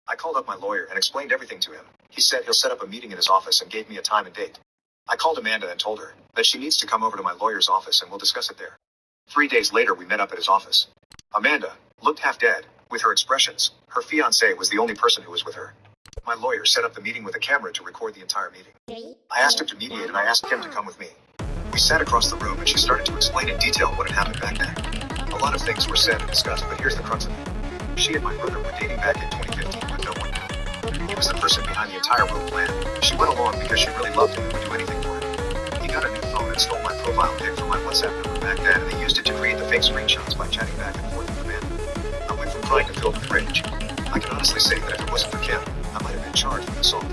I called up my lawyer and explained everything to him. He said he'll set up a meeting in his office and gave me a time and date. I called Amanda and told her that she needs to come over to my lawyer's office and we'll discuss it there. 3 days later, we met up at his office. Amanda looked half dead, with her expressions. Her fiancé was the only person who was with her. My lawyer set up the meeting with a camera to record the entire meeting. I asked him to mediate and I asked him to come with me. We sat across the room and she started to explain in detail what had happened back then. A lot of things were said and discussed, but here's the crux of it. She and my brother were dating back in 2015, but no one knew. He was the person behind the entire road plan. She went along because she really loved him and would do anything for him. He got a new phone and stole my profile pic from my WhatsApp number back then, and they used it to create the fake screenshots by chatting back and forth with Amanda. I went from crying to filled with rage. I can honestly say that if it wasn't for Kim, I might have been charged with assault.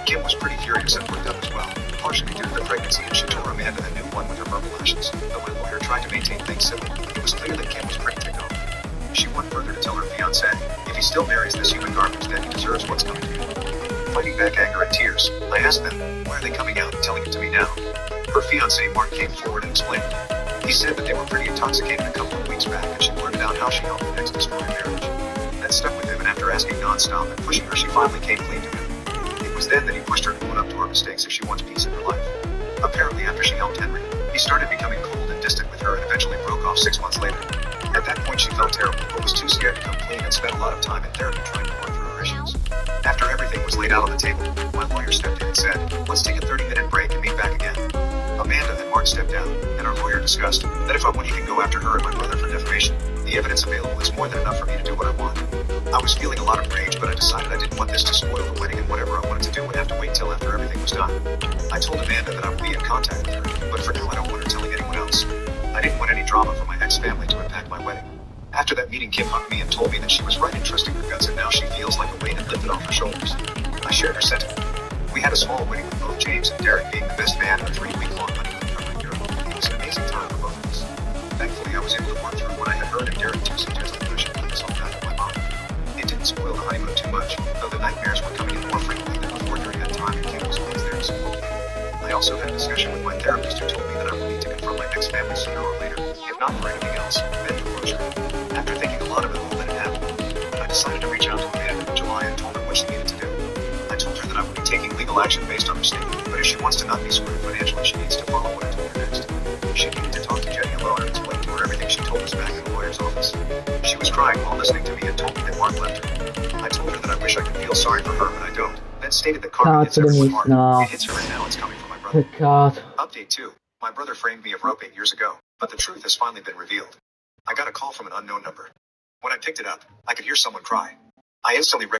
Kim was pretty furious and worked up as well, partially due to the pregnancy, and she tore Amanda a new one with her verbal lashes. Though my lawyer tried to maintain things civil, it was clear that Kim was pretty ticked off. She went further to tell her fiancé, if he still marries this human garbage, then he deserves what's coming to him. Fighting back anger and tears, I asked them, why are they coming out and telling it to me now? Her fiancé Mark came forward and explained. He said that they were pretty intoxicated a couple of weeks back and she blurted out how she helped the ex destroy their marriage. That stuck with him, and after asking non-stop and pushing her, she finally came clean to him. It was then that he pushed her to own up to her mistakes if she wants peace in her life. Apparently after she helped Henry, he started becoming cold and distant with her and eventually broke off 6 months later. At that point she felt terrible but was too scared to come clean and spent a lot of time in therapy trying to work through her issues. After everything was laid out on the table, my lawyer stepped in and said, let's take a 30-minute break and meet back again. Amanda and Mark stepped down, and our lawyer discussed that if I want, he can go after her and my brother for defamation. The evidence available is more than enough for me to do what I want. I was feeling a lot of rage, but I decided I didn't want this to spoil the wedding, and whatever I wanted to do would have to wait till after everything was done. I told Amanda that I would be in contact with her, but for now I don't want her telling anyone else. I didn't want any drama from my ex-family to impact my wedding. After that meeting, Kim hugged me and told me that she was right in trusting her guts, and now she feels like a weight had lifted off her shoulders. I shared her sentiment. We had a small wedding with both James and Derek being the best man in a 3-week-long honeymoon from Europe. It was an amazing time for both of us. Thankfully, I was able to work through what I had heard, and Derek too suggested that I should put this all back in my mind. It didn't spoil the honeymoon too much, though the nightmares were coming in more frequently than before during that time, and Kim was always there to support me. I also had a discussion with my therapist who told me that I would need to confront my ex-family sooner or later, if not for anything else, then for closure. After thinking a lot of it all that had happened, I decided to reach out to Amanda in July and told her what she needed to do. I told her that I would be taking legal action based on her statement, but if she wants to not be screwed financially, she needs to follow what I told her next. She needed to talk to Jenny alone and explain to her everything she told us back in the lawyer's office. She was crying while listening to me and told me that Mark left her. I told her that I wish I could feel sorry for her, but I don't. Then stated that karma hits everyone hard. It hits her, and now it's coming from my brother. Update 2. My brother framed me of rope 8 years ago, but the truth has finally been revealed. I got a call from an unknown number. When I picked it up, I could hear someone cry. I instantly